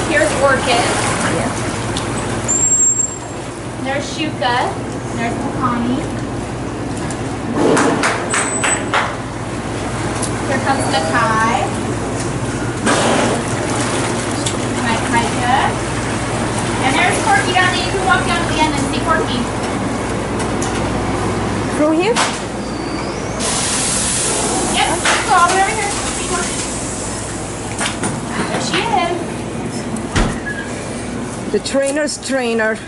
Here's Orkid. There's Shouka. There's Makani. Here comes Nakai. My Ikaika. And there's Corky down there. You can walk down to the end and see Corky. Through here? Yep, go all the way over here. There she is. The trainer's trainer.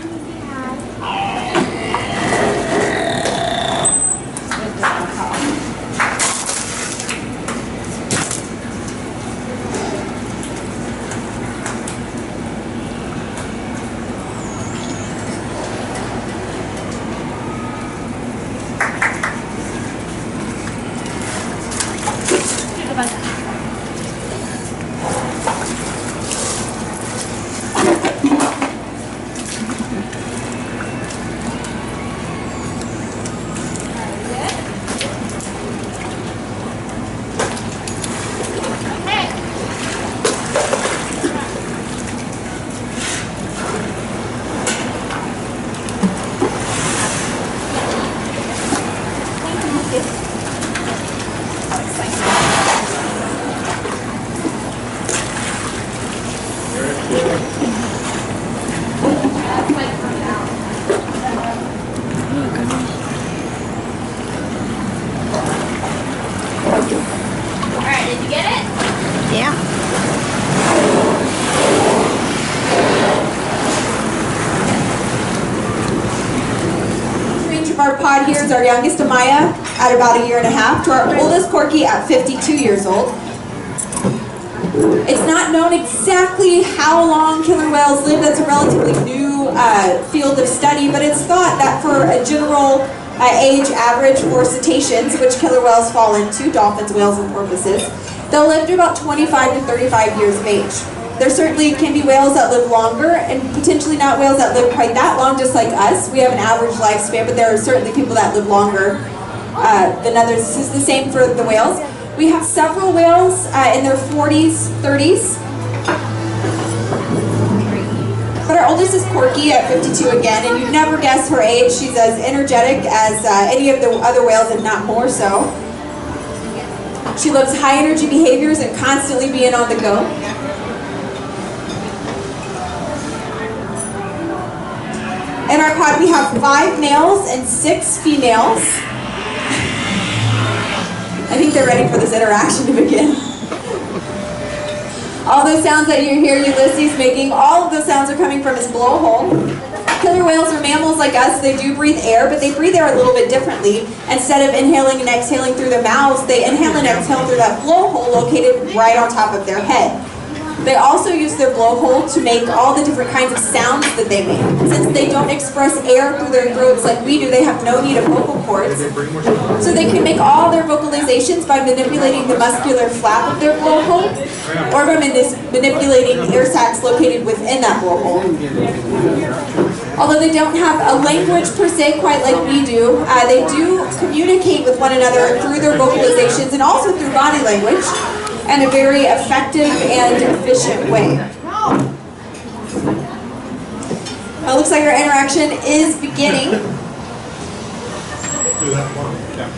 Alright, did you get it? Yeah. Range of our pod here is our youngest Amaya at about 1.5 years, to our oldest Corky at 52 years old. It's not known exactly how long killer whales live. That's a relatively new field of study, but it's thought that for a general age average for cetaceans, which killer whales fall into, dolphins, whales, and porpoises, they'll live to about 25 to 35 years of age. There certainly can be whales that live longer, and potentially not whales that live quite that long, just like us. We have an average lifespan, but there are certainly people that live longer than others. This is the same for the whales. We have several whales in their 40s, 30s. But our oldest is Corky at 52 again, and you'd never guess her age. She's as energetic as any of the other whales, and not more so. She loves high energy behaviors and constantly being on the go. In our pod we have 5 males and 6 females. I think they're ready for this interaction to begin. All those sounds that you hear Ulysses making, all of those sounds are coming from his blowhole. Killer whales are mammals like us. They do breathe air, but they breathe air a little bit differently. Instead of inhaling and exhaling through their mouths, they inhale and exhale through that blowhole located right on top of their head. They also use their blowhole to make all the different kinds of sounds that they make. Since they don't express air through their throats like we do, they have no need of vocal cords. So they can make all their vocalizations by manipulating the muscular flap of their blowhole, or by manipulating air sacs located within that blowhole. Although they don't have a language per se quite like we do, they do communicate with one another through their vocalizations and also through body language, in a very effective and efficient way. It looks like our interaction is beginning.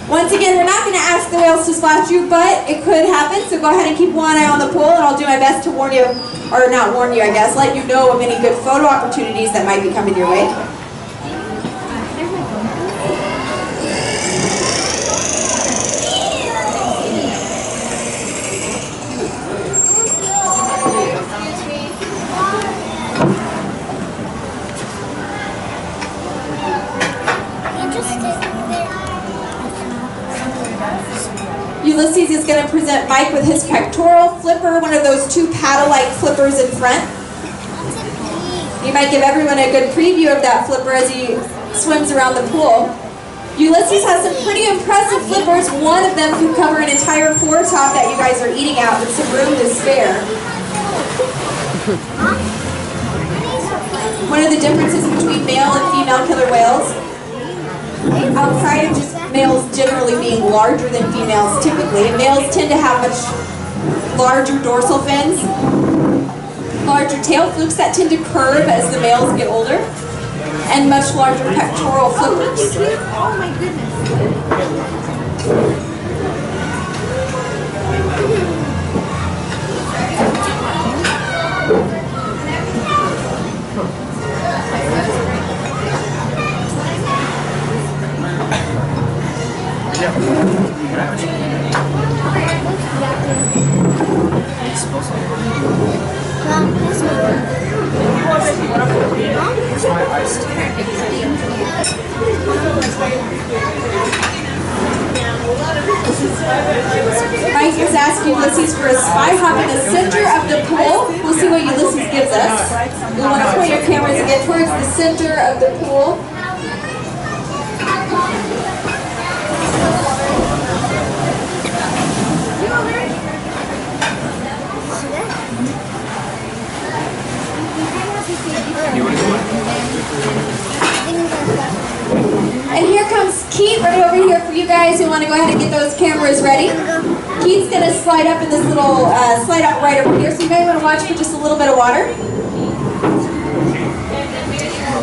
Once again, we're not going to ask the whales to splash you, but it could happen, so go ahead and keep one eye on the pool, and I'll do my best to warn you, or not warn you, I guess, let you know of any good photo opportunities that might be coming your way. Ulysses is going to present Mike with his pectoral flipper, one of those 2 paddle-like flippers in front. You might give everyone a good preview of that flipper as he swims around the pool. Ulysses has some pretty impressive flippers. One of them can cover an entire floor top that you guys are eating out with some room to spare. One of the differences between male and female killer whales, outside of just males generally being larger than females typically, males tend to have much larger dorsal fins. larger tail flukes that tend to curve as the males get older, and much larger pectoral flippers. Oh my goodness. Mike is asking Ulysses for a spy hop in the center of the pool. We'll see what Ulysses gives us. You'll want to point your cameras again towards the center of the pool. And here comes Keith right over here for you guys who want to go ahead and get those cameras ready. Keith's going to slide up in this little, slide out right over here, so you guys want to watch for just a little bit of water.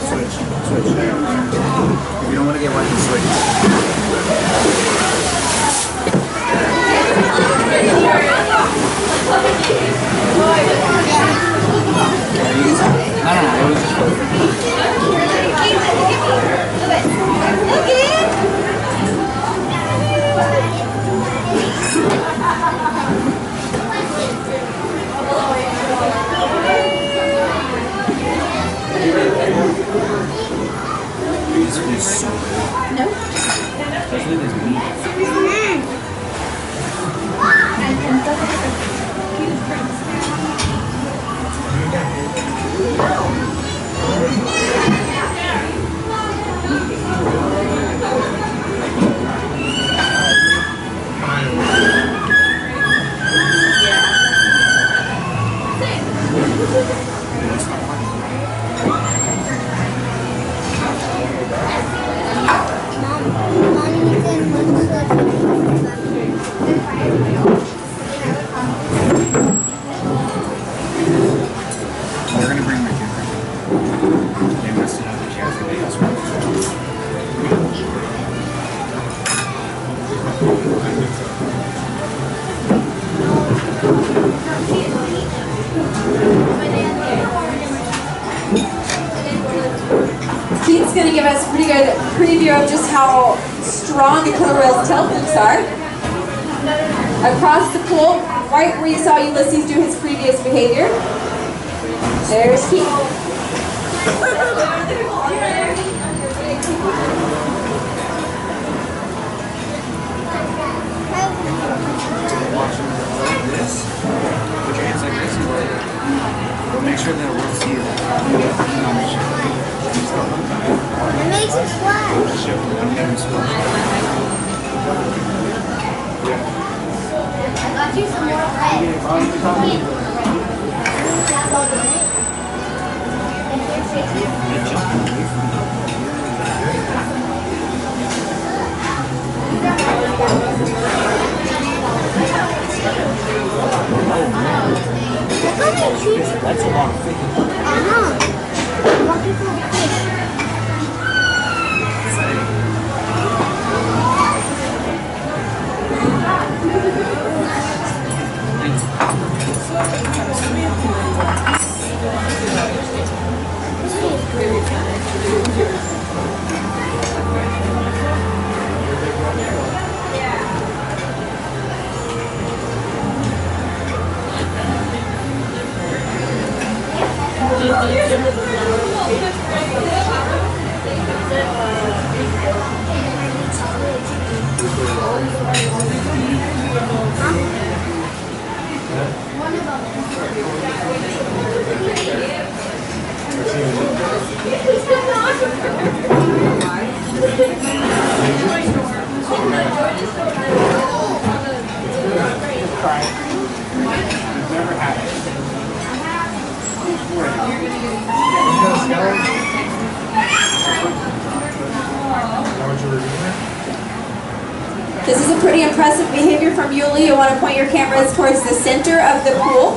Switch. You don't want to get wet, No? Keith's going to give us a pretty good preview of just how strong the killer whale's tail flukes are. Across the pool, right where you saw Ulysses do his previous behavior. There's Keith. this. Put your hands like this. Make sure that it works here. It makes it splash. I got you some more red. That's a lot of fish. I know. What people fish? This is This is a pretty impressive behavior from Yuli. You want to point your cameras towards the center of the pool.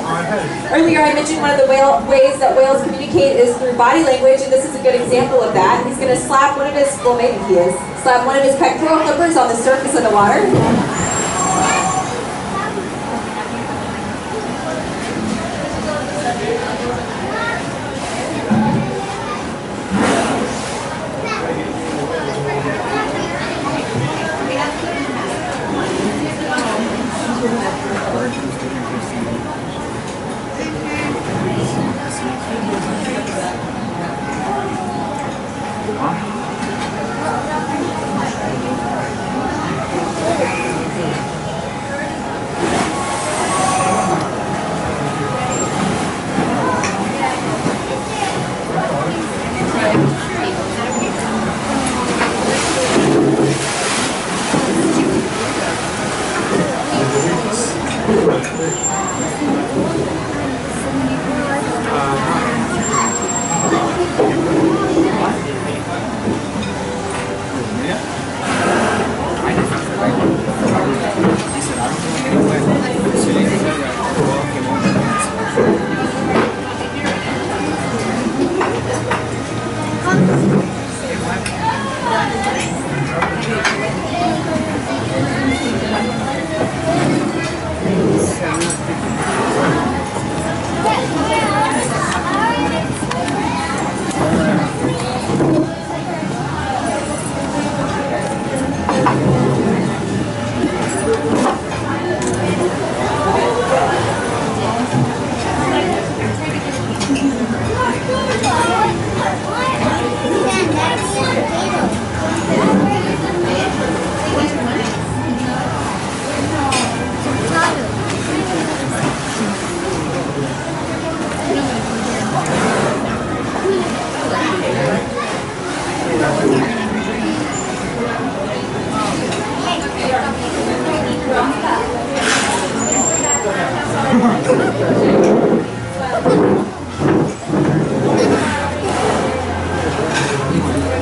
Earlier I mentioned one of the ways that whales communicate is through body language, and this is a good example of that. He's going to slap one of his, well maybe he is, slap one of his pectoral flippers on the surface of the water.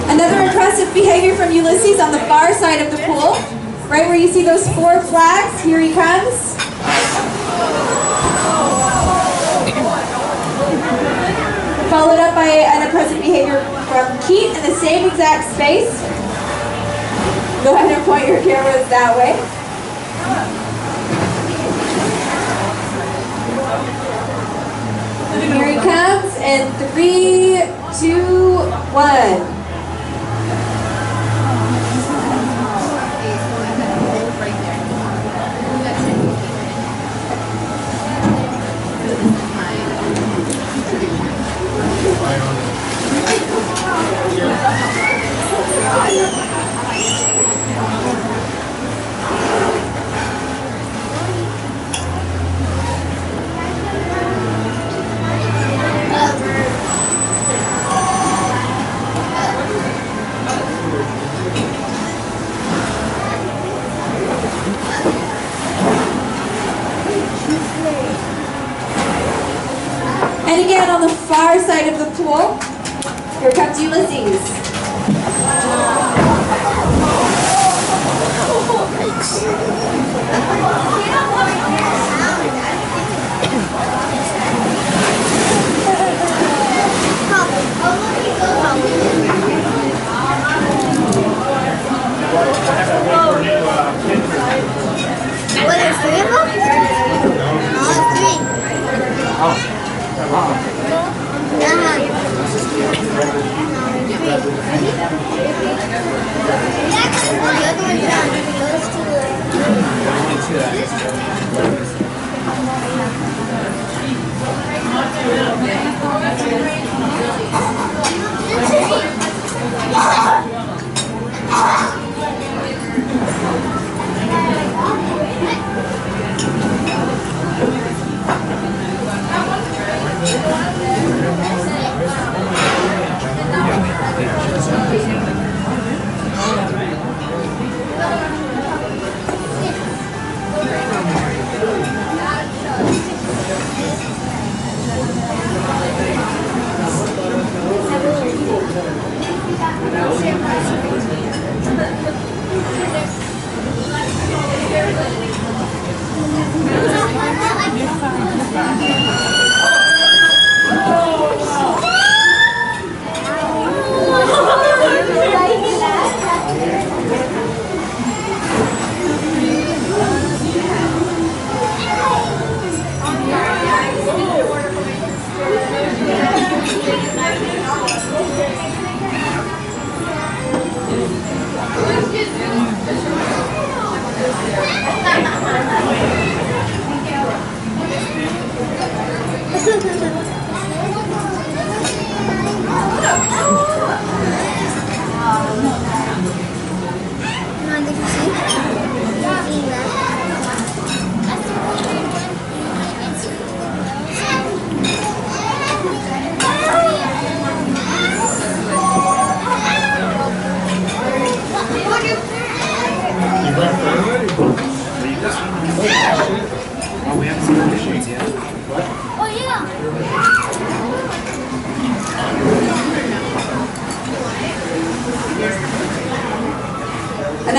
Another impressive behavior from Ulysses on the far side of the pool, right where you see those 4 flags. Here he comes. Followed up by an impressive behavior from Keith in the same exact space. Go ahead and point your cameras that way. Here he comes in 3, 2, 1. And again, on the far side of the pool, here comes Ulysses. Were there 3 of them? No, 3.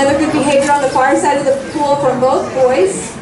Another good behavior on the far side of the pool from both boys.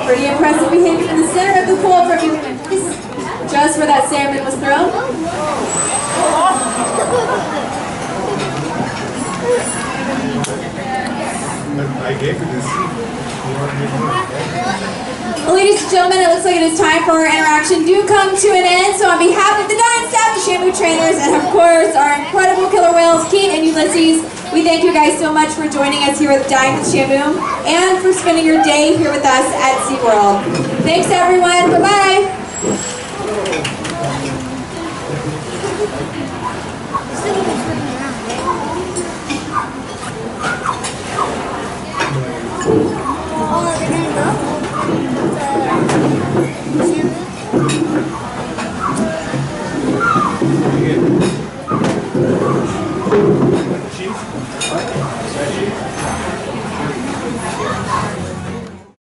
Pretty impressive behavior in the center of the pool from you. Just where that salmon was thrown. I gave you this. Well, ladies and gentlemen, it looks like it is time for our interaction do come to an end. So on behalf of the Dine staff, the Shamu trainers, and of course our incredible killer whales, Keith and Ulysses, we thank you guys so much for joining us here at Dine with Shamu and for spending your day here with us at SeaWorld. Thanks everyone. Bye-bye. Oh, they're gonna go?